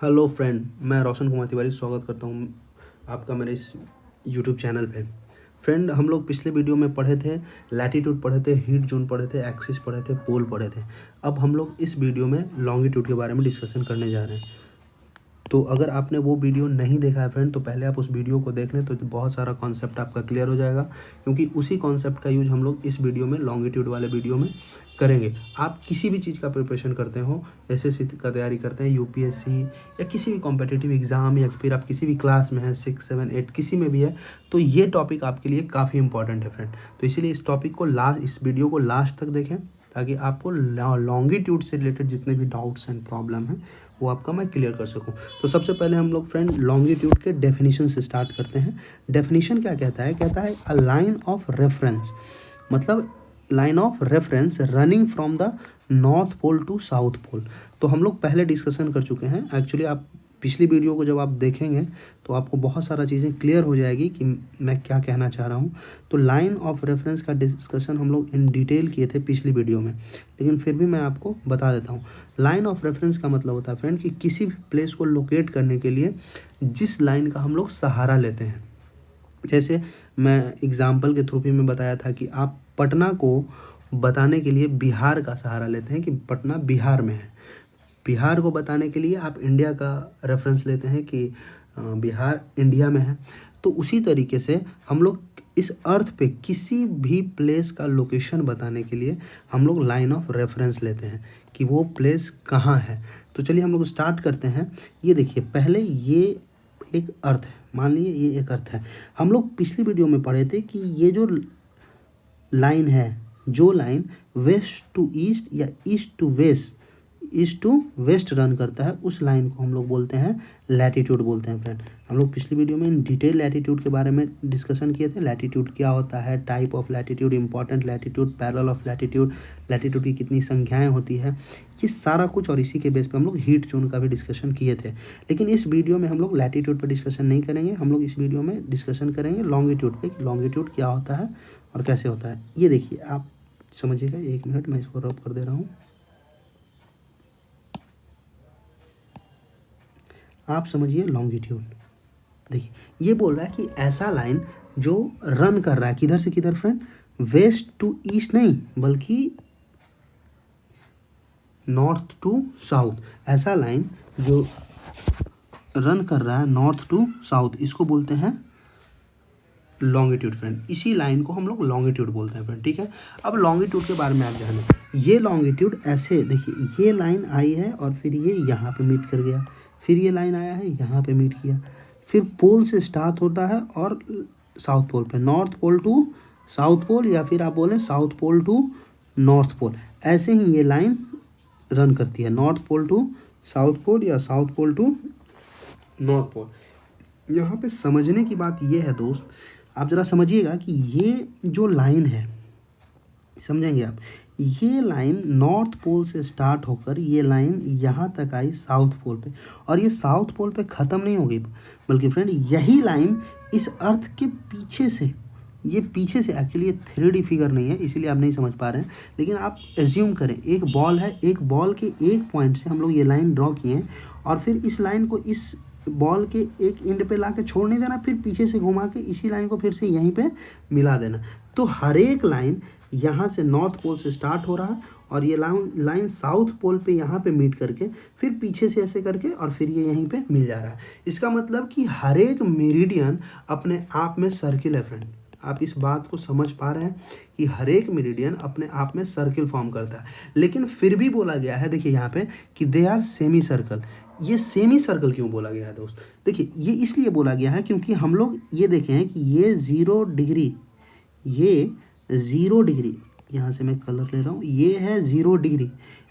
Hello friend, मैं रोशन कुमार तिवारी स्वागत करता हूँ आपका मेरे इस यूट्यूब चैनल पे। फ्रेंड, हम लोग पिछले वीडियो में पढ़े थे लैटीट्यूड, पढ़े थे हीट जोन, पढ़े थे एक्सिस, पढ़े थे पोल, पढ़े थे। अब हम लोग इस वीडियो में लॉन्गिट्यूड के बारे में डिस्कशन करने जा रहे हैं। तो अगर आपने वो वीडियो नहीं देखा है फ्रेंड, तो पहले आप उस वीडियो को देख लें तो बहुत सारा कॉन्सेप्ट आपका क्लियर हो जाएगा, क्योंकि उसी कॉन्सेप्ट का यूज हम लोग इस वीडियो में, लॉन्गिट्यूड वाले वीडियो में करेंगे। आप किसी भी चीज़ का प्रिपरेशन करते हो, एसएससी का तैयारी करते हैं, यूपीएससी या किसी भी कॉम्पिटिटिव एग्ज़ाम, या फिर आप किसी भी क्लास में हैं, 6, 7, 8 किसी में भी है, तो ये टॉपिक आपके लिए काफ़ी इंपॉर्टेंट है फ्रेंड। तो इसीलिए इस टॉपिक को इस वीडियो को लास्ट तक देखें, ताकि आपको लॉन्गिट्यूड से रिलेटेड जितने भी डाउट्स एंड प्रॉब्लम हैं वो आपका मैं क्लियर कर सकूं। तो सबसे पहले हम लोग फ्रेंड लॉन्गिट्यूड के डेफिनेशन से स्टार्ट करते हैं। डेफिनेशन क्या कहता है? कहता है अ लाइन ऑफ रेफरेंस, मतलब line of reference running from the north pole to south pole. तो हम लोग पहले डिस्कशन कर चुके हैं। एक्चुअली आप पिछली वीडियो को जब आप देखेंगे तो आपको बहुत सारा चीज़ें क्लियर हो जाएगी कि मैं क्या कहना चाह रहा हूँ। तो लाइन ऑफ रेफरेंस का डिस्कशन हम लोग इन डिटेल किए थे पिछली वीडियो में, लेकिन फिर भी मैं आपको बता देता हूँ। लाइन ऑफ रेफरेंस का मतलब होता है फ्रेंड कि किसी भी प्लेस को लोकेट करने के लिए जिस लाइन का हम लोग सहारा लेते हैं। जैसे मैं एग्जाम्पल के थ्रू भी मैं बताया था कि आप पटना को बताने के लिए बिहार का सहारा लेते हैं कि पटना बिहार में है। बिहार को बताने के लिए आप इंडिया का रेफरेंस लेते हैं कि बिहार इंडिया में है। तो उसी तरीके से हम लोग इस अर्थ पे किसी भी प्लेस का लोकेशन बताने के लिए हम लोग लाइन ऑफ रेफरेंस लेते हैं कि वो प्लेस कहाँ है। तो चलिए हम लोग स्टार्ट करते हैं। ये देखिए, पहले ये एक अर्थ है, मान लीजिए ये एक अर्थ है। हम लोग पिछली वीडियो में पढ़े थे कि ये जो लाइन है, जो लाइन वेस्ट टू ईस्ट या ईस्ट टू वेस्ट रन करता है, उस लाइन को हम लोग बोलते हैं लैटीट्यूड बोलते हैं फ्रेंड। हम लोग पिछली वीडियो में इन डिटेल लैटीट्यूड के बारे में डिस्कशन किए थे। लैटीट्यूड क्या होता है, type of latitude, important latitude, parallel of latitude, latitude की कितनी संख्याएं होती है, ये सारा कुछ। और इसी के बेस पे हम लोग हीट जोन का भी डिस्कशन किए थे। लेकिन इस वीडियो में हम लोग लैटीट्यूड पर डिस्कशन नहीं करेंगे। हम लोग इस वीडियो में डिस्कशन करेंगे लॉन्गिट्यूड पे, कि लॉन्गिट्यूड क्या होता है और कैसे होता है। ये देखिए, आप समझिएगा। 1 मिनट, मैं इसको रब कर दे रहा हूँ। आप समझिए लॉन्गिट्यूड। देखिए, ये बोल रहा है कि ऐसा लाइन जो रन कर रहा है किधर से किधर फ्रेंड, वेस्ट टू ईस्ट नहीं, बल्कि नॉर्थ टू साउथ। ऐसा लाइन जो रन कर रहा है नॉर्थ टू साउथ, इसको बोलते हैं लॉन्गिट्यूड फ्रेंड। इसी लाइन को हम लोग लॉन्गिट्यूड बोलते हैं फ्रेंड, ठीक है। अब लॉन्गिट्यूड के बारे में आप जानें। ये लॉन्गिट्यूड ऐसे देखिए, ये लाइन आई है और फिर ये यहाँ पे मीट कर गया, फिर ये लाइन आया है यहाँ पे मीट किया, फिर पोल से स्टार्ट होता है और साउथ पोल पे, north pole to south pole, या फिर आप बोलें south pole to north pole. ऐसे ही ये लाइन रन करती है, north pole to south pole या south pole to north pole. यहाँ पे समझने की बात ये है दोस्त, आप ज़रा समझिएगा कि ये जो लाइन है, समझेंगे आप, ये लाइन नॉर्थ पोल से स्टार्ट होकर ये लाइन यहाँ तक आई साउथ पोल पे, और ये साउथ पोल पे ख़त्म नहीं हो गई, बल्कि फ्रेंड यही लाइन इस अर्थ के पीछे से, ये पीछे से, एक्चुअली ये 3D फिगर नहीं है इसीलिए आप नहीं समझ पा रहे हैं, लेकिन आप एज्यूम करें एक बॉल है, एक बॉल के एक पॉइंट से हम लोग ये लाइन ड्रॉ किए हैं, और फिर इस लाइन को इस बॉल के एक एंड पे ला के छोड़ नहीं देना, फिर पीछे से घुमा के इसी लाइन को फिर से यहीं पे मिला देना। तो हर एक लाइन यहाँ से नॉर्थ पोल से स्टार्ट हो रहा है, और ये लाइन साउथ पोल पे यहाँ पे मीट करके फिर पीछे से ऐसे करके और फिर ये यहीं पे मिल जा रहा है। इसका मतलब कि हर एक मेरिडियन अपने आप में सर्किल है फ्रेंड। आप इस बात को समझ पा रहे हैं कि हर एक मेरिडियन अपने आप में सर्किल फॉर्म करता है, लेकिन फिर भी बोला गया है, देखिए यहाँ पे, कि दे आर सेमी सर्कल। ये सेमी सर्कल क्यों बोला गया है दोस्त? देखिए, ये इसलिए बोला गया है क्योंकि हम लोग ये देखे हैं कि ये 0 डिग्री, ये 0 डिग्री, यहाँ से मैं कलर ले रहा हूँ, ये है 0 डिग्री,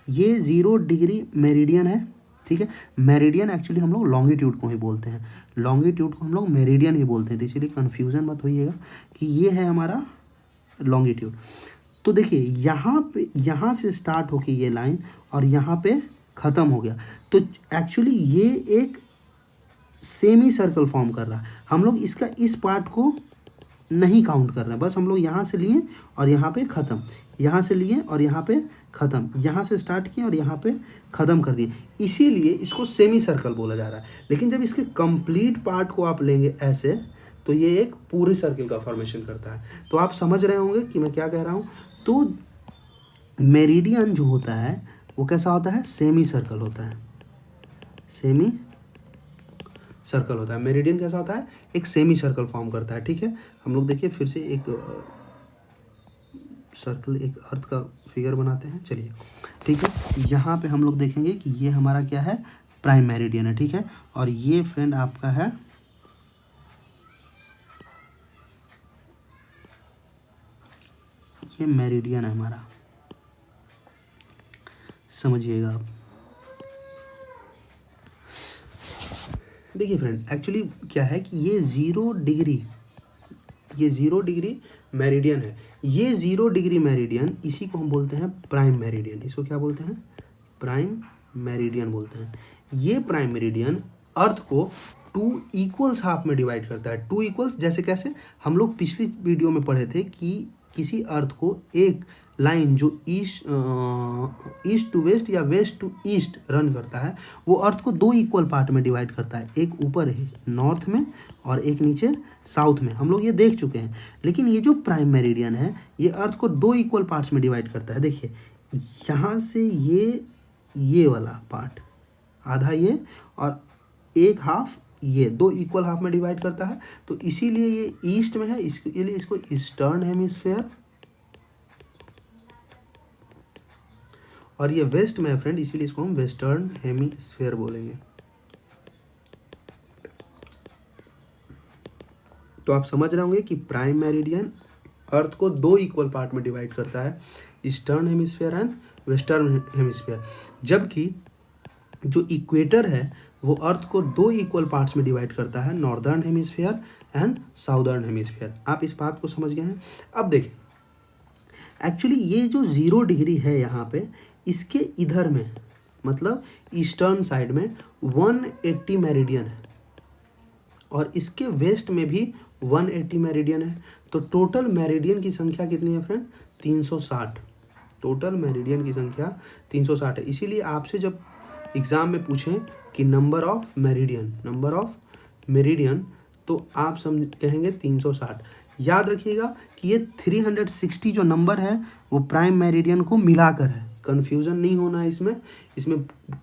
ये 0 डिग्री मेरिडियन है, ठीक है। मेरिडियन एक्चुअली हम लोग लॉन्गिट्यूड को ही बोलते हैं, लॉन्गिट्यूड को हम लोग मेरिडियन ही बोलते हैं, तो इसीलिए कन्फ्यूज़न मत होइएगा कि ये है हमारा लॉन्गिट्यूड। तो देखिए, यहाँ पे, यहाँ से स्टार्ट होके ये लाइन और यहाँ पे ख़त्म हो गया, तो एक्चुअली ये एक सेमी सर्कल फॉर्म कर रहा है। हम लोग इसका इस पार्ट को नहीं काउंट कर रहे हैं, बस हम लोग यहाँ से लिए और यहाँ पे ख़त्म। यहाँ से लिए और यहाँ पे ख़त्म, यहाँ से स्टार्ट किए और यहाँ पे ख़त्म कर दिए, इसीलिए इसको सेमी सर्कल बोला जा रहा है। लेकिन जब इसके कंप्लीट पार्ट को आप लेंगे ऐसे, तो ये एक पूरे सर्कल का फॉर्मेशन करता है। तो आप समझ रहे होंगे कि मैं क्या कह रहा हूँ। तो मेरिडियन जो होता है वो कैसा होता है, सेमी सर्कल होता है, सेमी सर्कल होता है। मेरिडियन कैसा होता है, एक सेमी सर्कल फॉर्म करता है। ठीक है, हम लोग देखिए फिर से एक सर्कल, एक अर्थ का फिगर बनाते हैं। चलिए ठीक है, यहाँ पे हम लोग देखेंगे कि ये हमारा क्या है, प्राइम मेरिडियन है। ठीक है, और ये फ्रेंड आपका है ये मेरिडियन है हमारा, समझिएगा आप। देखिए फ्रेंड, एक्चुअली क्या है कि ये 0 डिग्री मेरिडियन है। ये 0 डिग्री मेरिडियन, इसी को हम बोलते हैं प्राइम मेरिडियन। इसको क्या बोलते हैं, प्राइम मेरिडियन बोलते हैं। ये प्राइम मेरिडियन अर्थ को 2 इक्वल्स हाफ में डिवाइड करता है। 2 इक्वल्स जैसे कैसे, हम लोग पिछली वीडियो में पढ़े थे कि किसी अर्थ को एक लाइन जो ईस्ट टू वेस्ट या वेस्ट टू ईस्ट रन करता है, वो अर्थ को 2 इक्वल पार्ट में डिवाइड करता है, एक ऊपर है नॉर्थ में और एक नीचे साउथ में। हम लोग ये देख चुके हैं। लेकिन ये जो प्राइम मेरिडियन है, ये अर्थ को 2 इक्वल पार्ट्स में डिवाइड करता है। देखिए यहाँ से ये वाला पार्ट आधा ये और एक हाफ ये, 2 इक्वल हाफ में डिवाइड करता है। तो इसीलिए ये ईस्ट में है, इसके लिए इसको ईस्टर्न हेमिस्फेयर, और ये वेस्ट में है फ्रेंड, इसीलिए इसको हम वेस्टर्न हेमिस्फेयर बोलेंगे। तो आप समझ रहे होंगे कि प्राइम मेरिडियन अर्थ को 2 इक्वल पार्ट में डिवाइड करता है, eastern hemisphere and western hemisphere. जबकि जो इक्वेटर है वो अर्थ को 2 इक्वल पार्ट्स में डिवाइड करता है, northern hemisphere and southern hemisphere. आप इस बात को समझ गए हैं। अब देखें, एक्चुअली ये जो 0 डिग्री है यहाँ पे, इसके इधर में मतलब ईस्टर्न साइड में 180 मेरिडियन है और इसके वेस्ट में भी 180 मेरिडियन है। तो टोटल मेरिडियन की संख्या कितनी है फ्रेंड, 360। टोटल मेरिडियन की संख्या 360 है। इसीलिए आपसे जब एग्जाम में पूछें कि नंबर ऑफ मेरिडियन, तो आप कहेंगे 360। याद रखिएगा कि ये 360 जो नंबर है वो प्राइम मेरिडियन को मिलाकर है। कन्फ्यूज़न नहीं होना है इसमें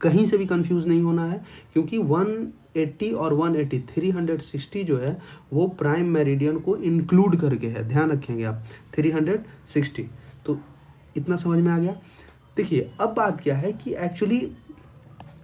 कहीं से भी कन्फ्यूज़ नहीं होना है, क्योंकि 180 और 180 360 जो है वो प्राइम मेरिडियन को इंक्लूड करके है। ध्यान रखेंगे आप, 360। तो इतना समझ में आ गया। देखिए अब बात क्या है कि एक्चुअली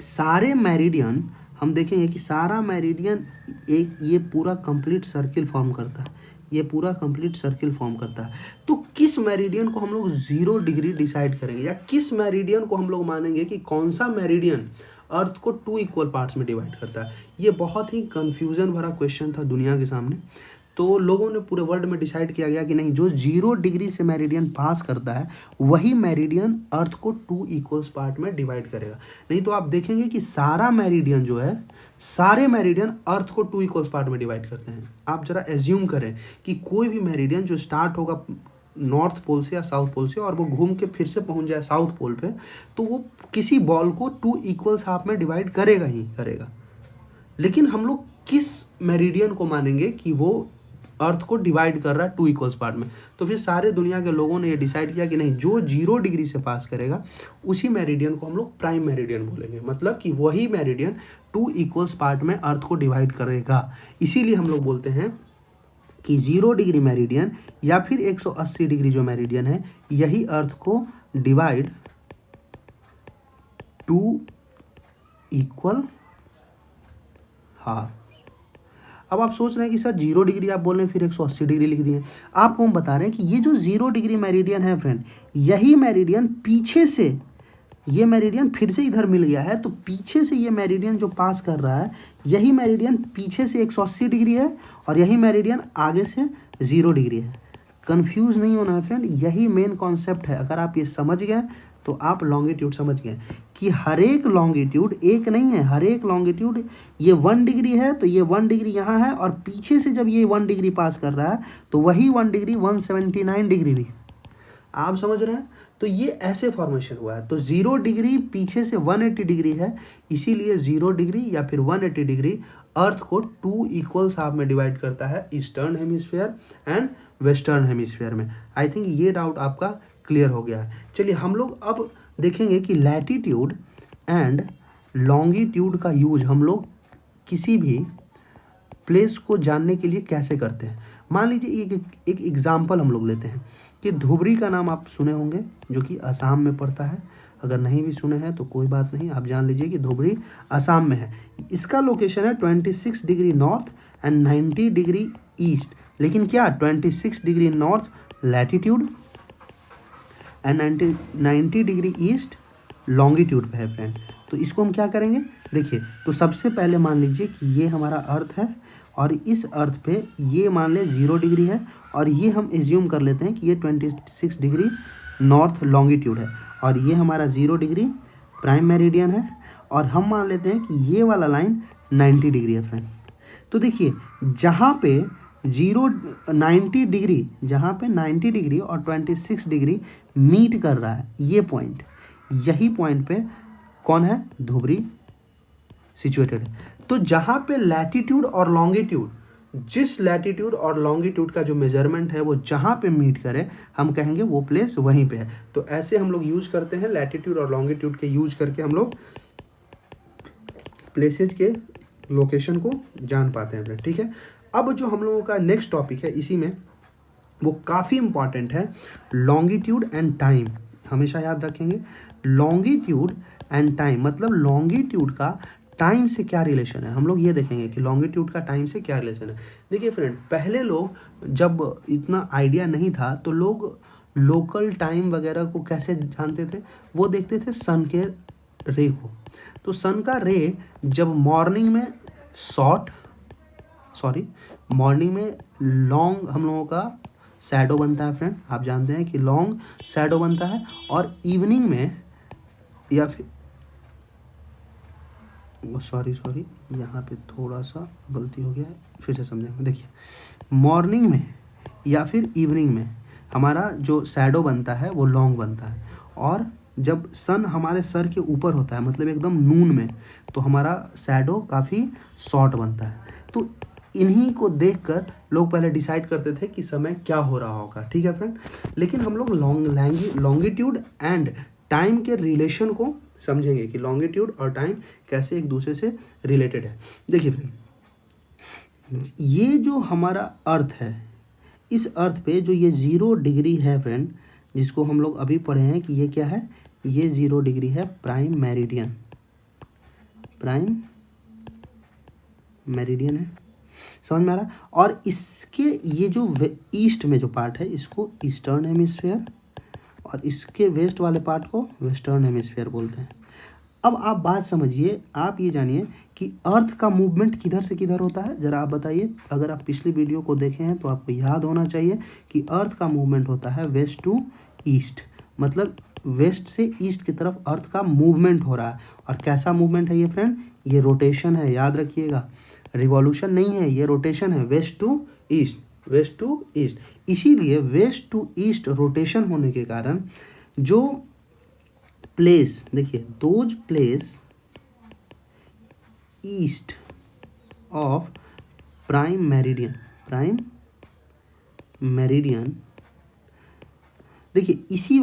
सारे मेरिडियन, हम देखेंगे कि सारा मेरिडियन एक ये पूरा कंप्लीट सर्किल फॉर्म करता है, ये पूरा कंप्लीट सर्किल फॉर्म करता है। तो किस मेरिडियन को हम लोग 0 डिग्री डिसाइड करेंगे, या किस मेरिडियन को हम लोग मानेंगे कि कौन सा मेरिडियन अर्थ को 2 इक्वल पार्ट्स में डिवाइड करता है। ये बहुत ही कन्फ्यूज़न भरा क्वेश्चन था दुनिया के सामने। तो लोगों ने पूरे वर्ल्ड में डिसाइड किया गया कि नहीं, जो 0 डिग्री से मेरिडियन पास करता है वही मेरिडियन अर्थ को 2 इक्वल्स पार्ट में डिवाइड करेगा। नहीं तो आप देखेंगे कि सारा मेरिडियन जो है, सारे मेरिडियन अर्थ को 2 इक्वल्स पार्ट में डिवाइड करते हैं। आप जरा एज्यूम करें कि कोई भी मेरिडियन जो स्टार्ट होगा नॉर्थ पोल से या साउथ पोल से और वो घूम के फिर से पहुंच जाए साउथ पोल पे, तो वो किसी बॉल को 2 इक्वल्स हाफ में डिवाइड करेगा ही करेगा। लेकिन हम लोग किस मेरिडियन को मानेंगे कि वो अर्थ को डिवाइड कर रहा है 2 इक्वल्स पार्ट में? तो फिर सारे दुनिया के लोगों ने ये डिसाइड किया कि नहीं, जो 0 डिग्री से पास करेगा उसी मेरिडियन को हम लोग प्राइम मेरिडियन बोलेंगे। मतलब कि वही मेरिडियन 2 इक्वल्स पार्ट में अर्थ को डिवाइड करेगा। इसीलिए हम लोग बोलते हैं कि 0 डिग्री मेरिडियन या फिर 180 डिग्री जो मेरिडियन है, यही अर्थ को डिवाइड 2 इक्वल हाफ। अब आप सोच रहे हैं कि सर 0 डिग्री आप बोल रहे हैं फिर 180 डिग्री लिख दिए। आपको हम बता रहे हैं कि ये जो 0 डिग्री मेरिडियन है फ्रेंड, यही मेरिडियन पीछे से, ये मेरिडियन फिर से इधर मिल गया है, तो पीछे से ये मेरिडियन जो पास कर रहा है, यही मेरिडियन पीछे से 180 डिग्री है और यही मेरिडियन आगे से 0 डिग्री है। कंफ्यूज नहीं होना है फ्रेंड, यही मेन कॉन्सेप्ट है। अगर आप ये समझ गए तो आप लॉन्गिट्यूड समझ गए कि हर एक लॉन्गिट्यूड एक नहीं है, हर एक लॉन्गिट्यूड, ये 1 डिग्री है तो ये 1 डिग्री यहाँ है और पीछे से जब ये 1 डिग्री पास कर रहा है तो वही 1 डिग्री 179 डिग्री भी। आप समझ रहे हैं? तो ये ऐसे फॉर्मेशन हुआ है। तो 0 डिग्री पीछे से 180 डिग्री है, इसीलिए 0 डिग्री या फिर 180 डिग्री अर्थ को 2 इक्वल हाफ में डिवाइड करता है, eastern hemisphere and western hemisphere में। आई थिंक ये डाउट आपका क्लियर हो गया है। चलिए हम लोग अब देखेंगे कि लैटीट्यूड एंड लॉन्गिट्यूड का यूज हम लोग किसी भी प्लेस को जानने के लिए कैसे करते हैं। मान लीजिए एक एग्जाम्पल हम लोग लेते हैं कि धुबरी का नाम आप सुने होंगे, जो कि असम में पड़ता है। अगर नहीं भी सुने हैं तो कोई बात नहीं, आप जान लीजिए कि धुबरी असम में है। इसका लोकेशन है 26 degree north and 90 degree east, लेकिन क्या 26 degree north latitude and 90 degree east longitude पे है फ्रेंड। तो इसको हम क्या करेंगे, देखिए तो सबसे पहले मान लीजिए कि ये हमारा अर्थ है और इस अर्थ पे ये मान ले 0 डिग्री है, और ये हम एज्यूम कर लेते हैं कि ये 26 डिग्री नॉर्थ लॉन्गिट्यूड है, और ये हमारा 0 डिग्री प्राइम मेरिडियन है, और हम मान लेते हैं कि ये वाला लाइन 90 डिग्री है फ्रेंड। तो देखिए जहाँ पे 90 डिग्री, जहाँ पे 90 डिग्री और 26 डिग्री मीट कर रहा है, ये पॉइंट, यही पॉइंट पे कौन है, धुबरी सिचुएटेड है। तो जहाँ पे लैटीट्यूड और लॉन्गिट्यूड, जिस लैटीट्यूड और लॉन्गिट्यूड का जो मेजरमेंट है वो जहाँ पे मीट करे, हम कहेंगे वो प्लेस वहीं पे है। तो ऐसे हम लोग यूज करते हैं, लैटीट्यूड और लॉन्गिट्यूड के यूज करके हम लोग प्लेसेज के लोकेशन को जान पाते हैं। ठीक है, अब जो हम लोगों का नेक्स्ट टॉपिक है इसी में, वो काफ़ी इंपॉर्टेंट है, लॉन्गिट्यूड एंड टाइम। हमेशा याद रखेंगे लॉन्गिट्यूड एंड टाइम, मतलब लॉन्गिट्यूड का टाइम से क्या रिलेशन है। हम लोग ये देखेंगे कि लॉन्गिट्यूड का टाइम से क्या रिलेशन है। देखिए फ्रेंड, पहले लोग जब इतना आइडिया नहीं था तो लोग लोकल टाइम वगैरह को कैसे जानते थे, वो देखते थे सन के रे को। तो सन का रे जब मॉर्निंग में मॉर्निंग में लॉन्ग हम लोगों का शैडो बनता है फ्रेंड, आप जानते हैं कि लॉन्ग शैडो बनता है, और इवनिंग में या फिर सॉरी यहाँ पे थोड़ा सा गलती हो गया है, फिर से समझेंगे। देखिए मॉर्निंग में या फिर इवनिंग में हमारा जो शैडो बनता है वो लॉन्ग बनता है, और जब सन हमारे सर के ऊपर होता है, मतलब एकदम नून में, तो हमारा शैडो काफ़ी शॉर्ट बनता है। तो इन्हीं को देखकर लोग पहले डिसाइड करते थे कि समय क्या हो रहा होगा। ठीक है फ्रेंड, लेकिन हम लोग लॉन्गिट्यूड एंड टाइम के रिलेशन को समझेंगे कि लॉन्गिट्यूड और टाइम कैसे एक दूसरे से रिलेटेड है। देखिए फ्रेंड, ये जो हमारा अर्थ है, इस अर्थ पे जो ये 0 डिग्री है फ्रेंड, जिसको हम लोग अभी पढ़े हैं कि ये क्या है, ये 0 डिग्री है प्राइम मेरिडियन है, समझ में आ रहा। और इसके ये जो ईस्ट में जो पार्ट है इसको ईस्टर्न हेमिस्फीयर, और इसके वेस्ट वाले पार्ट को वेस्टर्न हेमिस्फीयर बोलते हैं। अब आप बात समझिए, आप ये जानिए कि अर्थ का मूवमेंट किधर से किधर होता है, ज़रा आप बताइए। अगर आप पिछली वीडियो को देखे हैं तो आपको याद होना चाहिए कि अर्थ का मूवमेंट होता है वेस्ट टू ईस्ट, मतलब वेस्ट से ईस्ट की तरफ अर्थ का मूवमेंट हो रहा है। और कैसा मूवमेंट है ये फ्रेंड, ये रोटेशन है, याद रखिएगा, रिवॉल्यूशन नहीं है, ये रोटेशन है, वेस्ट टू ईस्ट। इसीलिए वेस्ट टू ईस्ट रोटेशन होने के कारण जो प्लेस, देखिए those place east of prime meridian, देखिए इसी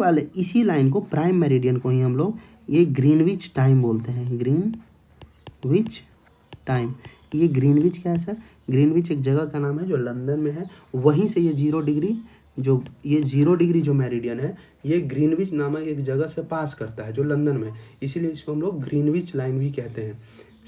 लाइन को, प्राइम मेरिडियन को ही हम लोग ये ग्रीनविच टाइम बोलते हैं, ग्रीनविच टाइम। ये ग्रीनविच क्या है सर, ग्रीनविच एक जगह का नाम है जो लंदन में है, वहीं से ये 0 डिग्री जो मेरिडियन है, ये ग्रीनविच नामक एक जगह से पास करता है जो लंदन में, इसीलिए इसको हम लोग ग्रीनविच लाइन भी कहते हैं।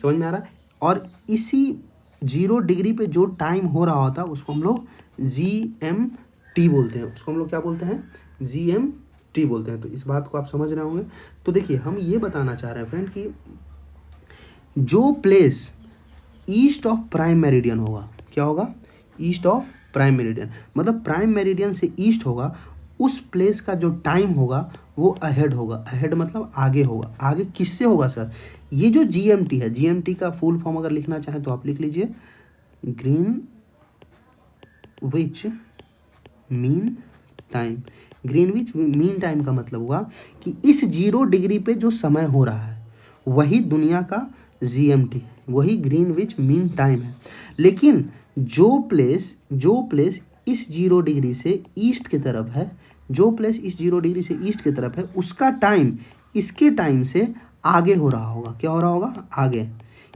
समझ में आ रहा है। और इसी 0 डिग्री पे जो टाइम हो रहा होता है उसको हम लोग GMT बोलते हैं, उसको हम लोग क्या बोलते हैं, GMT बोलते हैं। तो इस बात को आप समझ रहे होंगे। तो देखिए हम ये बताना चाह रहे हैं फ्रेंड कि जो place east of prime meridian होगा, क्या होगा, ईस्ट ऑफ प्राइम मेरिडियन, मतलब प्राइम मेरिडियन से ईस्ट होगा, उस प्लेस का जो टाइम होगा वो अहेड होगा। अहेड मतलब आगे होगा। आगे किससे होगा सर, ये जो GMT है, GMT का फुल फॉर्म अगर लिखना चाहें तो आप लिख लीजिए, Greenwich mean time. Greenwich mean time का मतलब हुआ कि इस 0 डिग्री पे जो समय हो रहा है वही दुनिया का GMT, वही ग्रीनविच मीन टाइम है। लेकिन जो प्लेस इस 0 डिग्री से ईस्ट की तरफ है, जो प्लेस इस 0 डिग्री से ईस्ट की तरफ है, उसका टाइम इसके टाइम से आगे हो रहा होगा। क्या हो रहा होगा? आगे।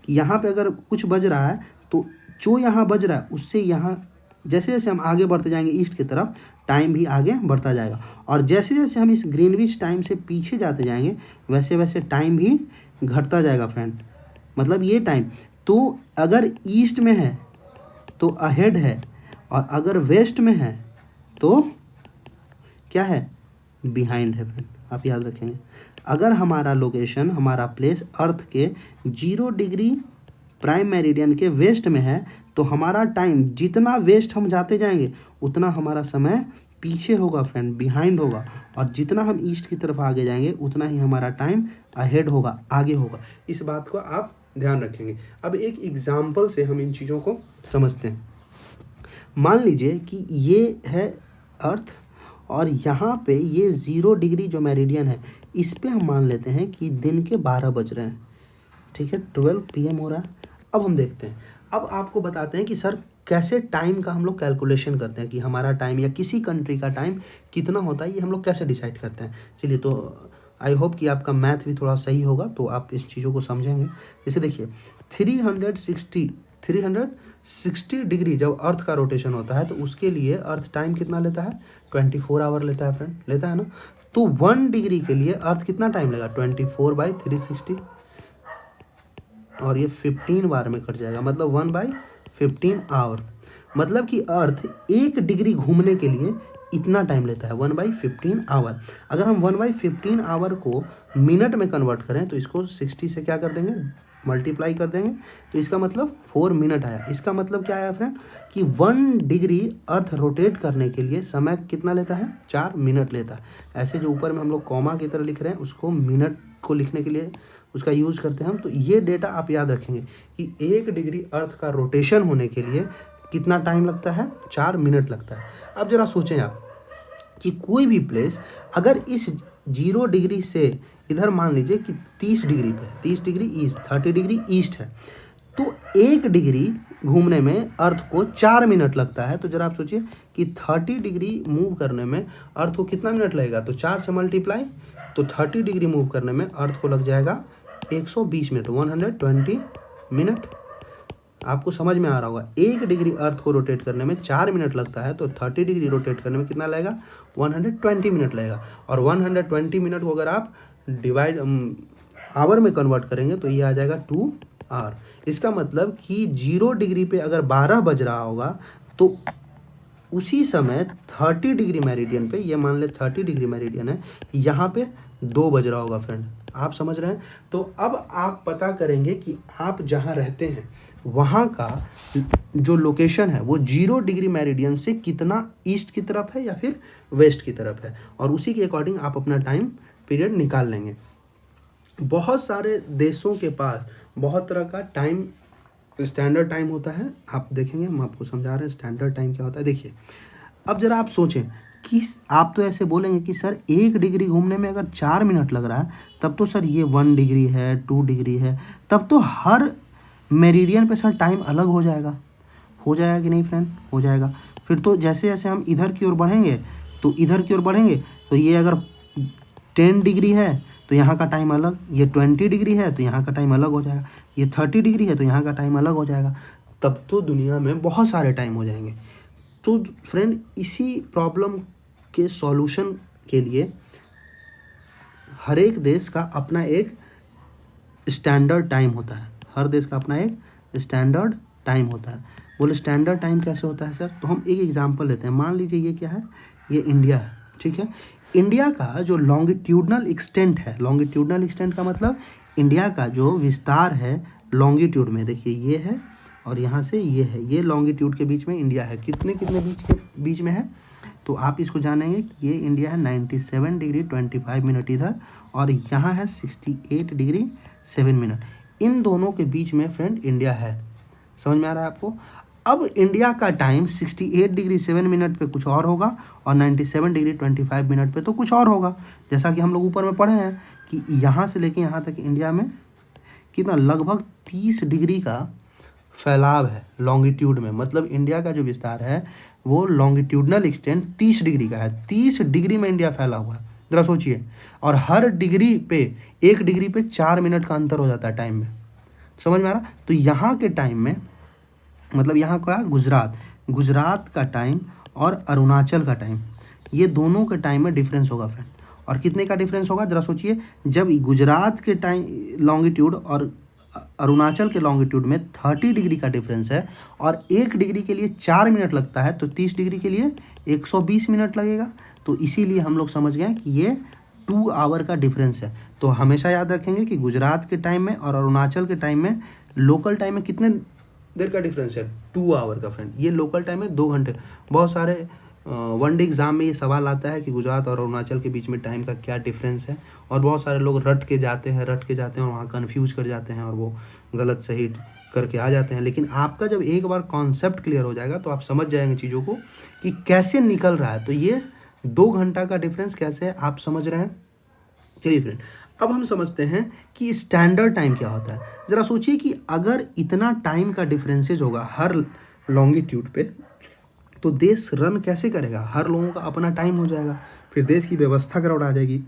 कि यहाँ पे अगर कुछ बज रहा है तो जो यहाँ बज रहा है उससे यहाँ जैसे जैसे हम आगे बढ़ते जाएंगे ईस्ट की तरफ, टाइम भी आगे बढ़ता जाएगा। और जैसे जैसे हम इस ग्रीनविच टाइम से पीछे जाते जाएंगे वैसे वैसे टाइम भी घटता जाएगा फ्रेंड। मतलब ये टाइम तो अगर ईस्ट में है तो अहेड है, और अगर वेस्ट में है तो क्या है? बिहाइंड है फ्रेंड। आप याद रखेंगे, अगर हमारा लोकेशन, हमारा प्लेस अर्थ के 0 डिग्री प्राइम मेरिडियन के वेस्ट में है तो हमारा टाइम जितना वेस्ट हम जाते जाएंगे उतना हमारा समय पीछे होगा फ्रेंड, बिहाइंड होगा। और जितना हम ईस्ट की तरफ आगे जाएंगे उतना ही हमारा टाइम अहेड होगा, आगे होगा। इस बात को आप ध्यान रखेंगे। अब एक एग्जाम्पल से हम इन चीज़ों को समझते हैं। मान लीजिए कि ये है अर्थ और यहाँ पे ये 0 डिग्री जो मेरिडियन है इस पे हम मान लेते हैं कि दिन के 12 बज रहे हैं, ठीक है, 12 PM हो रहा है। अब हम देखते हैं, अब आपको बताते हैं कि सर कैसे टाइम का हम लोग कैलकुलेशन करते हैं कि हमारा टाइम या किसी कंट्री का टाइम कितना होता है, ये हम लोग कैसे डिसाइड करते हैं। चलिए, तो आई होप कि आपका मैथ भी थोड़ा सही होगा तो आप इस चीज़ों को समझेंगे। जैसे देखिए 360 डिग्री जब अर्थ का रोटेशन होता है तो उसके लिए अर्थ टाइम कितना लेता है? 24 आवर लेता है फ्रेंड, लेता है ना। तो 1 डिग्री के लिए अर्थ कितना टाइम लेगा? 24/360, और ये 15 बार में कट जाएगा, मतलब 1/15 आवर। मतलब कि अर्थ 1 डिग्री घूमने के लिए इतना टाइम लेता है, 1/15 आवर। अगर हम 1/15 आवर को मिनट में कन्वर्ट करें तो इसको 60 से क्या कर देंगे? मल्टीप्लाई कर देंगे, तो इसका मतलब 4 मिनट आया। इसका मतलब क्या आया फ्रेंड कि 1 डिग्री अर्थ रोटेट करने के लिए समय कितना लेता है? 4 मिनट लेता है। ऐसे जो ऊपर में हम लोग कॉमा की तरह लिख रहे हैं उसको मिनट को लिखने के लिए उसका यूज़ करते हैं हम। तो ये डेटा आप याद रखेंगे कि 1 डिग्री अर्थ का रोटेशन होने के लिए कितना टाइम लगता है? 4 मिनट लगता है। अब जरा सोचें आप कि कोई भी प्लेस अगर इस 0 डिग्री से इधर मान लीजिए कि 30 डिग्री पे, 30 डिग्री ईस्ट, 30 डिग्री ईस्ट है, तो 1 डिग्री घूमने में अर्थ को 4 मिनट लगता है। तो जरा आप सोचिए कि 30 डिग्री मूव करने में अर्थ को कितना मिनट लगेगा? तो 4 से मल्टीप्लाई, तो 30 डिग्री मूव करने में अर्थ को लग जाएगा 120 मिनट, 120 मिनट। आपको समझ में आ रहा होगा, 1 डिग्री अर्थ को रोटेट करने में 4 मिनट लगता है, तो 30 डिग्री रोटेट करने में कितना लगेगा? 120 मिनट लगेगा। और 120 मिनट को अगर आप डिवाइड आवर में कन्वर्ट करेंगे तो ये आ जाएगा 2 आवर। इसका मतलब कि 0 डिग्री पे अगर 12 बज रहा होगा तो उसी समय 30 डिग्री मेरिडियन पे, ये मान ले 30 डिग्री मेरिडियन है, यहाँ पे 2 बज रहा होगा फ्रेंड। आप समझ रहे हैं? तो अब आप पता करेंगे कि आप जहाँ रहते हैं वहाँ का जो लोकेशन है वो 0 डिग्री मेरिडियन से कितना ईस्ट की तरफ है या फिर वेस्ट की तरफ है, और उसी के अकॉर्डिंग आप अपना टाइम पीरियड निकाल लेंगे। बहुत सारे देशों के पास बहुत तरह का टाइम, स्टैंडर्ड टाइम होता है। आप देखेंगे, हम आपको समझा रहे हैं स्टैंडर्ड टाइम क्या होता है। देखिए, अब जरा आप सोचें कि आप तो ऐसे बोलेंगे कि सर 1 डिग्री घूमने में अगर 4 मिनट लग रहा है तब तो सर ये 1 डिग्री है, 2 डिग्री है, तब तो हर मेरिडियन पे सर टाइम अलग हो जाएगा। हो जाएगा कि नहीं फ्रेंड? हो जाएगा। फिर तो जैसे जैसे हम इधर की ओर बढ़ेंगे तो इधर की ओर बढ़ेंगे तो ये अगर 10 डिग्री है तो यहाँ का टाइम अलग, ये 20 डिग्री है तो यहाँ का टाइम अलग हो जाएगा, ये 30 डिग्री है तो यहाँ का टाइम अलग हो जाएगा। तब तो दुनिया में बहुत सारे टाइम हो जाएंगे। तो फ्रेंड, इसी प्रॉब्लम के सॉल्यूशन के लिए हर एक देश का अपना एक स्टैंडर्ड टाइम होता है। हर देश का अपना एक स्टैंडर्ड टाइम होता है। बोले स्टैंडर्ड टाइम कैसे होता है सर? तो हम एक एग्जांपल लेते हैं। मान लीजिए ये क्या है? ये इंडिया है, ठीक है। इंडिया का जो लॉन्गिट्यूडनल एक्सटेंट है, लॉन्गिट्यूडनल एक्सटेंट का मतलब इंडिया का जो विस्तार है लॉन्गिट्यूड में, देखिए ये है और यहाँ से ये है, ये लॉन्गिट्यूड के बीच में इंडिया है। कितने कितने बीच में है? तो आप इसको जानेंगे कि ये इंडिया है 97 डिग्री 25 मिनट इधर, और यहाँ है 68 डिग्री 7 मिनट। इन दोनों के बीच में फ्रेंड इंडिया है। समझ में आ रहा है आपको? अब इंडिया का टाइम 68 डिग्री 7 मिनट पे कुछ और होगा और 97 डिग्री 25 मिनट पे तो कुछ और होगा। जैसा कि हम लोग ऊपर में पढ़े हैं कि यहाँ से लेके यहाँ तक इंडिया में कितना लगभग 30 डिग्री का फैलाव है लॉन्गिट्यूड में। मतलब इंडिया का जो विस्तार है वो लॉन्गिट्यूडनल एक्सटेंट 30 डिग्री का है। 30 डिग्री में इंडिया फैला हुआ है, जरा सोचिए। और हर डिग्री पे 1 डिग्री पे 4 मिनट का अंतर हो जाता है टाइम में। समझ में आ रहा? तो यहाँ के टाइम में मतलब यहाँ का गुजरात का टाइम और अरुणाचल का टाइम, ये दोनों के टाइम में डिफरेंस होगा फ्रेंड। और कितने का डिफरेंस होगा जरा सोचिए। जब गुजरात के टाइम लॉन्गिट्यूड और अरुणाचल के लॉन्गिट्यूड में 30 डिग्री का डिफरेंस है और 1 डिग्री के लिए 4 मिनट लगता है, तो 30 डिग्री के लिए 120 मिनट लगेगा। तो इसीलिए हम लोग समझ गए कि ये 2 आवर का डिफरेंस है। तो हमेशा याद रखेंगे कि गुजरात के टाइम में और अरुणाचल के टाइम में लोकल टाइम में कितने देर का डिफरेंस है? 2 आवर का फ्रेंड। ये लोकल टाइम है 2 घंटे। बहुत सारे वनडे एग्जाम में ये सवाल आता है कि गुजरात और अरुणाचल के बीच में टाइम का क्या डिफरेंस है, और बहुत सारे लोग रट के जाते हैं और वहाँ कन्फ्यूज कर जाते हैं और वो गलत सही करके आ जाते हैं। लेकिन आपका जब एक बार कॉन्सेप्ट क्लियर हो जाएगा तो आप समझ जाएंगे चीज़ों को कि कैसे निकल रहा है। तो ये 2 घंटा का डिफरेंस कैसे है आप समझ रहे हैं। चलिए फ्रेंड, अब हम समझते हैं कि स्टैंडर्ड टाइम क्या होता है। ज़रा सोचिए कि अगर इतना टाइम का डिफरेंसेज होगा हर लॉन्गिट्यूड पे, तो देश रन कैसे करेगा? हर लोगों का अपना टाइम हो जाएगा, फिर देश की व्यवस्था गड़बड़ आ जाएगी।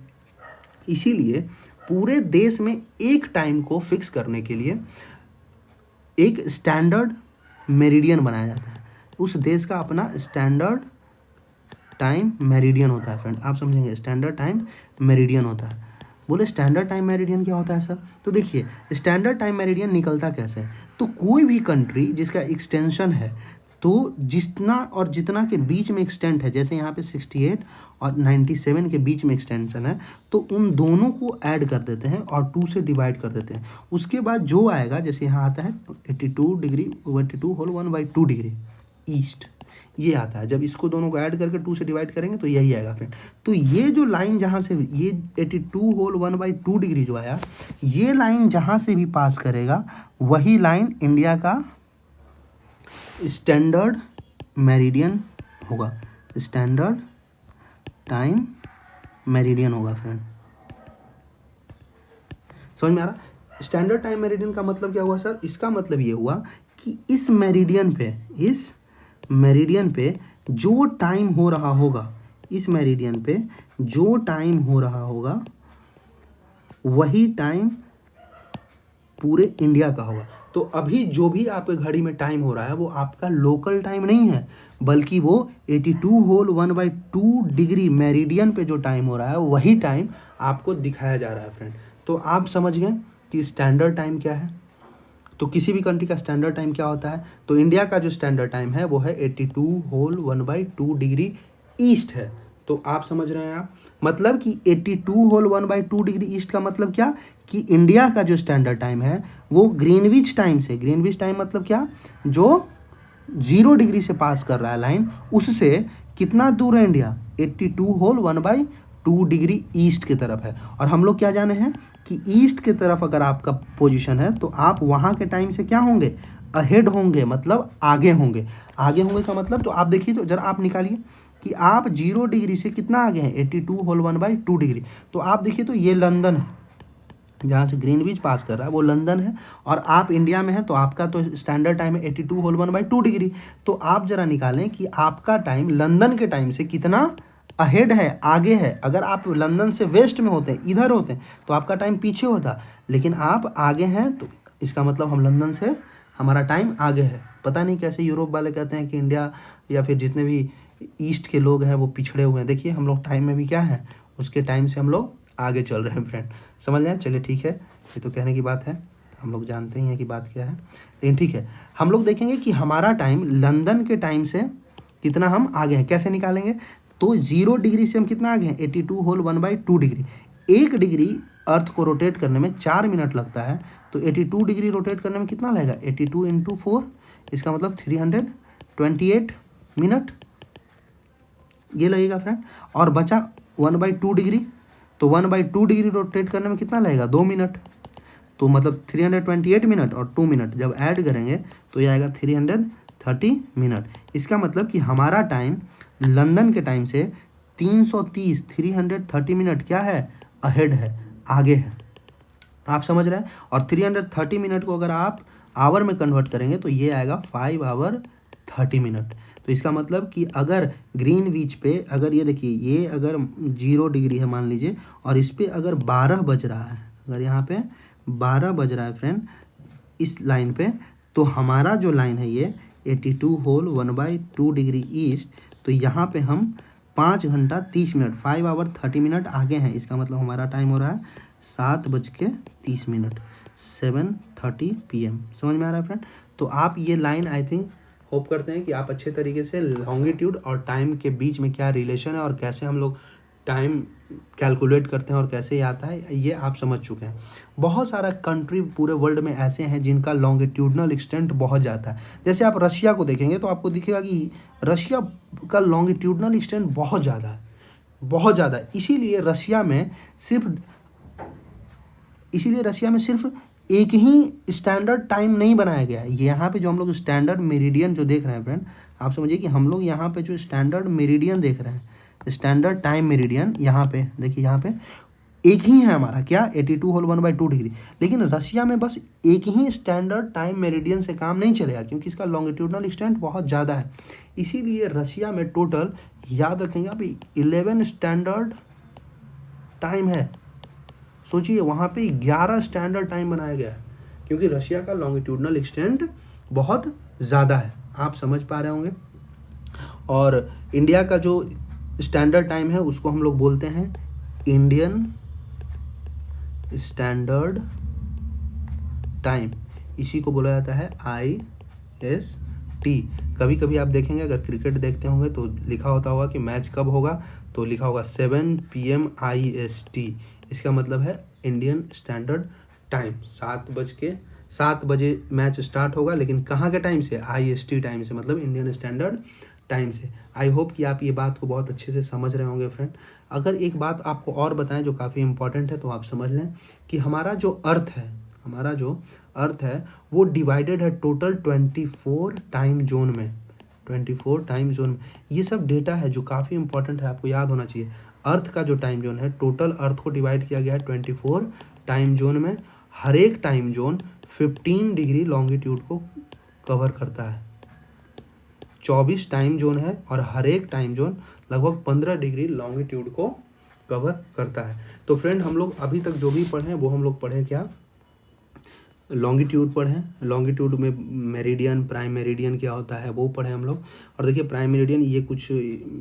इसीलिए पूरे देश में एक टाइम को फिक्स करने के लिए एक स्टैंडर्ड मेरिडियन बनाया जाता है। उस देश का अपना स्टैंडर्ड टाइम मेरिडियन होता है फ्रेंड। आप समझेंगे, स्टैंडर्ड टाइम मेरिडियन होता है। बोले स्टैंडर्ड टाइम मेरिडियन क्या होता है सर? तो देखिए, स्टैंडर्ड टाइम मेरिडियन निकलता कैसे है। तो कोई भी कंट्री जिसका एक्सटेंशन है, तो जितना के बीच में एक्सटेंट है, जैसे यहाँ पे 68 और 97 के बीच में एक्सटेंशन है, तो उन दोनों को ऐड कर देते हैं और 2 से डिवाइड कर देते हैं। उसके बाद जो आएगा, जैसे यहाँ आता है 82 डिग्री 82 होल 1/2 डिग्री ईस्ट, ये आता है। जब इसको दोनों को ऐड करके 2 से डिवाइड करेंगे तो यही आएगा फ्रेंड। तो ये जो लाइन जहाँ से ये 82 होल 1/2 डिग्री जो आया, ये लाइन जहाँ से भी पास करेगा वही लाइन इंडिया का स्टैंडर्ड मेरिडियन होगा, स्टैंडर्ड टाइम मेरिडियन होगा फ्रेंड। समझ में आ रहा? स्टैंडर्ड टाइम मेरिडियन का मतलब क्या हुआ सर? इसका मतलब ये हुआ कि इस मेरिडियन पे जो टाइम हो रहा होगा, इस मेरिडियन पे जो टाइम हो रहा होगा वही टाइम पूरे इंडिया का होगा। तो अभी जो भी आपके घड़ी में टाइम हो रहा है वो आपका लोकल टाइम नहीं है, बल्कि वो 82 होल 1/2 डिग्री मेरिडियन पे जो टाइम हो रहा है वही टाइम आपको दिखाया जा रहा है फ्रेंड। तो आप समझ गए कि स्टैंडर्ड टाइम क्या है। तो किसी भी कंट्री का स्टैंडर्ड टाइम क्या होता है? तो इंडिया का जो स्टैंडर्ड टाइम है वो है 82 होल 1/2 डिग्री ईस्ट है। तो आप समझ रहे हैं आप, मतलब कि 82 होल 1/2 डिग्री ईस्ट का मतलब क्या कि इंडिया का जो स्टैंडर्ड टाइम है वो ग्रीनविच टाइम से, ग्रीनविच टाइम मतलब क्या, जो 0 डिग्री से पास कर रहा है लाइन, उससे कितना दूर है इंडिया? 82 होल 1/2 डिग्री ईस्ट की तरफ है। और हम लोग क्या जाने हैं कि ईस्ट की तरफ अगर आपका पोजीशन है तो आप वहाँ के टाइम से क्या होंगे? अहेड होंगे, मतलब आगे होंगे। आगे होंगे का मतलब, तो आप देखिए, तो जरा आप निकालिए कि आप 0 डिग्री से कितना आगे हैं? 82 होल 1/2 डिग्री। तो आप देखिए, तो ये लंदन है, जहाँ से ग्रीनविच पास कर रहा है वो लंदन है, और आप इंडिया में हैं तो आपका तो स्टैंडर्ड टाइम है 82 होल 1/2 डिग्री। तो आप जरा निकालें कि आपका टाइम लंदन के टाइम से कितना अहेड है, आगे है। अगर आप लंदन से वेस्ट में होते, इधर होते, तो आपका टाइम पीछे होता, लेकिन आप आगे हैं तो इसका मतलब हम लंदन से हमारा टाइम आगे है। पता नहीं कैसे यूरोप वाले कहते हैं कि इंडिया या फिर जितने भी ईस्ट के लोग हैं वो पिछड़े हुए हैं। देखिए हम लोग टाइम में भी क्या है, उसके टाइम से हम लोग आगे चल रहे हैं फ्रेंड। समझ लें? चलिए ठीक है, ये तो कहने की बात है, हम लोग जानते ही हैं कि बात क्या है, लेकिन ठीक है। हम लोग देखेंगे कि हमारा टाइम लंदन के टाइम से कितना हम आगे हैं, कैसे निकालेंगे? तो 0 डिग्री से हम कितना आगे हैं? 82 होल 1/2 डिग्री। 1 डिग्री अर्थ को रोटेट करने में 4 मिनट लगता है, तो 82 डिग्री रोटेट करने में कितना लगेगा? 82 × 4, इसका मतलब 328 मिनट ये लगेगा फ्रेंड। और बचा 1/2 डिग्री, तो 1/2 डिग्री रोटेट करने में कितना लगेगा? 2 मिनट। तो मतलब 328 मिनट और 2 मिनट जब ऐड करेंगे तो ये आएगा 30 मिनट। इसका मतलब कि हमारा टाइम लंदन के टाइम से 330 मिनट क्या है, अहेड है, आगे है। आप समझ रहे हैं। और 330 मिनट को अगर आप आवर में कन्वर्ट करेंगे तो ये आएगा 5 आवर 30 मिनट। तो इसका मतलब कि अगर ग्रीनविच पे, अगर ये देखिए, ये अगर 0 डिग्री है मान लीजिए, और इस पे अगर 12 बज रहा है, अगर यहाँ पे 12 बज रहा है फ्रेंड इस लाइन पे, तो हमारा जो लाइन है ये 82 होल 1/2 डिग्री ईस्ट, तो यहाँ पे हम 5 घंटा 30 मिनट 5 आवर 30 मिनट आगे हैं। इसका मतलब हमारा टाइम हो रहा है 7:30 7:30 PM। समझ में आ रहा है फ्रेंड। तो आप ये लाइन आई थिंक होप करते हैं कि आप अच्छे तरीके से लॉन्गिट्यूड और टाइम के बीच में क्या रिलेशन है और कैसे हम लोग टाइम कैलकुलेट करते हैं और कैसे ये आता है, ये आप समझ चुके हैं। बहुत सारा कंट्री पूरे वर्ल्ड में ऐसे हैं जिनका लॉन्गिट्यूडनल एक्सटेंट बहुत ज़्यादा है। जैसे आप रशिया को देखेंगे तो आपको दिखेगा कि रशिया का लॉन्गिट्यूडनल एक्सटेंट बहुत ज़्यादा है, बहुत ज़्यादा। इसीलिए रशिया में सिर्फ एक ही स्टैंडर्ड टाइम नहीं बनाया गया है। यहाँ पे जो हम लोग स्टैंडर्ड मेरिडियन जो देख रहे हैं फ्रेंड, आप समझिए कि हम लोग यहाँ पे जो स्टैंडर्ड मेरिडियन देख रहे हैं, स्टैंडर्ड टाइम मेरिडियन, यहाँ पे देखिए, यहाँ पे एक ही है हमारा क्या, 82 होल 1/2 डिग्री। लेकिन रशिया में बस एक ही स्टैंडर्ड टाइम मेरिडियन से काम नहीं चलेगा, क्योंकि इसका लॉन्गिट्यूडनल एक्सटेंट बहुत ज़्यादा है। इसीलिए रशिया में टोटल, याद रखेंगे अभी, 11 स्टैंडर्ड टाइम है। सोचिए, वहाँ पे 11 स्टैंडर्ड टाइम बनाया गया है, क्योंकि रशिया का लॉन्गिट्यूडनल एक्सटेंट बहुत ज़्यादा है। आप समझ पा रहे होंगे। और इंडिया का जो स्टैंडर्ड टाइम है उसको हम लोग बोलते हैं इंडियन स्टैंडर्ड टाइम। इसी को बोला जाता है IST। कभी कभी आप देखेंगे, अगर क्रिकेट देखते होंगे तो लिखा होगा कि मैच कब होगा, तो लिखा होगा 7 PM IST। इसका मतलब है इंडियन स्टैंडर्ड टाइम। 7 बजे मैच स्टार्ट होगा, लेकिन कहाँ के टाइम से, IST टाइम से, मतलब इंडियन स्टैंडर्ड टाइम से। आई होप कि आप ये बात को बहुत अच्छे से समझ रहे होंगे फ्रेंड। अगर एक बात आपको और बताएं जो काफ़ी इंपॉर्टेंट है, तो आप समझ लें कि हमारा जो अर्थ है वो डिवाइडेड है टोटल 24 टाइम जोन में। 24 टाइम जोन में ये सब डेटा है जो काफ़ी इंपॉर्टेंट है, आपको याद होना चाहिए। अर्थ का जो टाइम जोन है, टोटल अर्थ को डिवाइड किया गया है 24 टाइम जोन में। हर एक टाइम जोन 15 डिग्री लॉन्गिट्यूड को कवर करता है। 24 टाइम जोन है और हर एक टाइम जोन लगभग 15 डिग्री लॉन्गिट्यूड को कवर करता है। तो फ्रेंड, हम लोग अभी तक जो भी पढ़े वो हम लोग पढ़े क्या, लॉन्गिट्यूड पढ़ें। लॉन्गिट्यूड में मेरिडियन, प्राइम मेरिडियन क्या होता है वो पढ़ें हम लोग। और देखिए, प्राइम मेरिडियन ये कुछ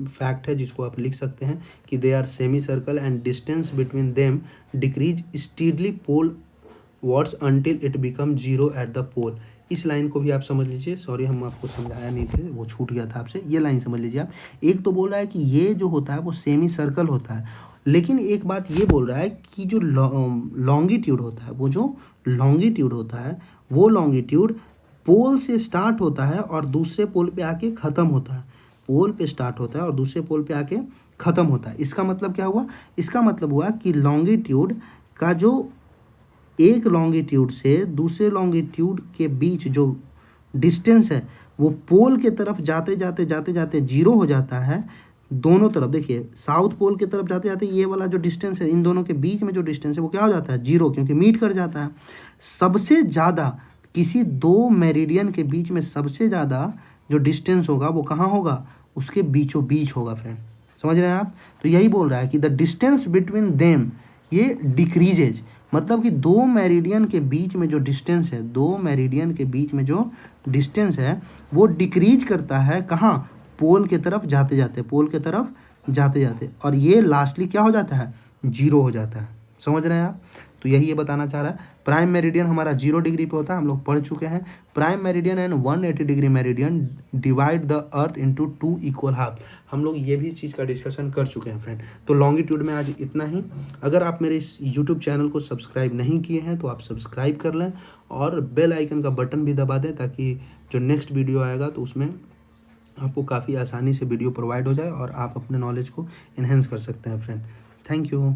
फैक्ट है जिसको आप लिख सकते हैं कि they are semicircle and distance between them decrease steadily polewards until it become 0 at the pole. इस लाइन को भी आप समझ लीजिए। सॉरी, हम आपको समझाया नहीं थे, वो छूट गया था आपसे। ये लाइन समझ लीजिए आप। एक तो बोल रहा है कि ये जो होता है वो सेमी सर्कल होता है, लेकिन एक बात ये बोल रहा है कि जो लॉन्गिट्यूड होता है, वो जो लॉन्गिट्यूड होता है, वो लॉन्गिट्यूड पोल से स्टार्ट होता है और दूसरे पोल पे आके ख़त्म होता है। पोल पे स्टार्ट होता है और दूसरे पोल पे आके ख़त्म होता है। इसका मतलब क्या हुआ, इसका मतलब हुआ कि लॉन्गिट्यूड का जो एक लॉन्गिट्यूड से दूसरे लॉन्गिट्यूड के बीच जो डिस्टेंस है वो पोल के तरफ जाते जाते 0 हो जाता है। दोनों तरफ देखिए, साउथ पोल की तरफ जाते जाते ये वाला जो डिस्टेंस है, इन दोनों के बीच में जो डिस्टेंस है वो क्या हो जाता है, 0, क्योंकि मीट कर जाता है। सबसे ज़्यादा किसी दो मेरिडियन के बीच में सबसे ज़्यादा जो डिस्टेंस होगा वो कहाँ होगा, उसके बीचों बीच होगा फ्रेंड। समझ रहे हैं आप। तो यही बोल रहा है कि द डिस्टेंस बिटवीन देम ये डिक्रीजेज, मतलब कि दो मेरिडियन के बीच में जो डिस्टेंस है, दो मेरिडियन के बीच में जो डिस्टेंस है वो डिक्रीज करता है। कहाँ, पोल के तरफ जाते जाते, पोल के तरफ जाते जाते, और ये लास्टली क्या हो जाता है, 0 हो जाता है। समझ रहे हैं आप। तो यही ये बताना चाह रहा है। प्राइम मेरिडियन हमारा 0 डिग्री पे होता है, हम लोग पढ़ चुके हैं। Prime meridian and 180 degree meridian divide the earth into 2 equal half. हम लोग ये भी चीज़ का डिस्कशन कर चुके हैं फ्रेंड। तो लॉन्गिट्यूड में आज इतना ही। अगर आप मेरे इस यूट्यूब चैनल को सब्सक्राइब नहीं किए हैं तो आप सब्सक्राइब कर लें और बेल आइकन का बटन भी दबा दें, ताकि जो नेक्स्ट वीडियो आएगा तो उसमें आपको काफ़ी आसानी से वीडियो प्रोवाइड हो जाए और आप अपने नॉलेज को इन्हेंस कर सकते हैं फ्रेंड। Thank you.